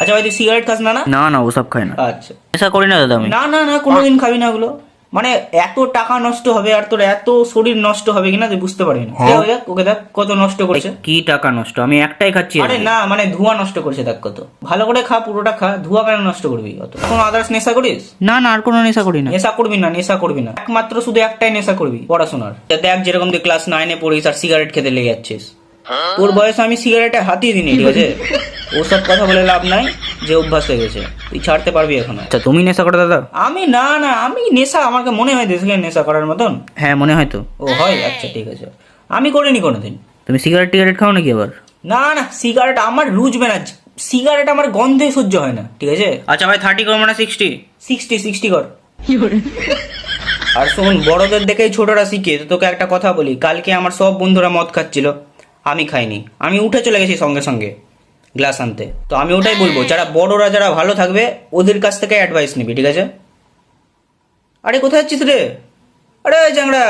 আচ্ছা ভাই তুই সিগারেট খাস না? না না না ওসব খাই না, আচ্ছা নেশা করি না দাদা আমি। না না না কোনোদিন খাবি না ওগুলো। মানে এত টাকা নষ্ট হবে আর তোর এত শরীর নষ্ট হবে কিনা তুই বুঝতে পারবি না। দেখ ওকে দেখ কত নষ্ট করছে। কি টাকা নষ্ট, আমি একটাই খাচ্ছি। আরে না মানে ধোঁয়া নষ্ট করছে দেখ কত। ভালো করে খা, পুরোটা খা, ধোঁয়া কেন নষ্ট করবি অত? কোনো আদার্স নেশা করিস? না না আর কোনো নেশা করি না। নেশা করবি না, নেশা করবি না, একমাত্র শুধু একটাই নেশা করবি, পড়াশোনার। দেখ যেরকম তুই ক্লাস 9-এ পড়িস আর সিগারেট খেতে লেগে যাচ্ছিস। তোর বয়সে আমি সিগারেটে হাতিয়ে দিনি, ঠিক আছে? ওসব কথা বলে লাভ নাই, যে অভ্যাস হয়ে গেছে তুই ছাড়তে পারবি এখন। আচ্ছা তুমি নেশা করো দাদা? আমি না না আমি নেশা, আমাকে মনে হয় দেশকে নেশা করার মতন। হ্যাঁ মনে হয় তো। ও হয়, আচ্ছা ঠিক আছে। আমি করিনি কোনোদিন। তুমি সিগারেট টিগারেট খাও নাকি আবার? না না সিগারেট আমার রুজবে না, সিগারেট আমার গন্ধে সহ্য হয় না, ঠিক আছে? আচ্ছা ভাই 30 করবো না 60? 60 কর। আর শোন, বড়দের দেখেই ছোটরা শিখে। তো তোকে একটা কথা বলি, কালকে আমার সব বন্ধুরা মদ খাচ্ছিল, আমি খাইনি, আমি উঠে চলে গেছি সঙ্গে সঙ্গে গ্লাস আনতে। তো আমি ওটাই বলবো, যারা বড়রা যারা ভালো থাকবে ওদের কাছ থেকে অ্যাডভাইস নিবি, ঠিক আছে? আরে কোথায় যাচ্ছিস রে? আরে চ্যাংড়া।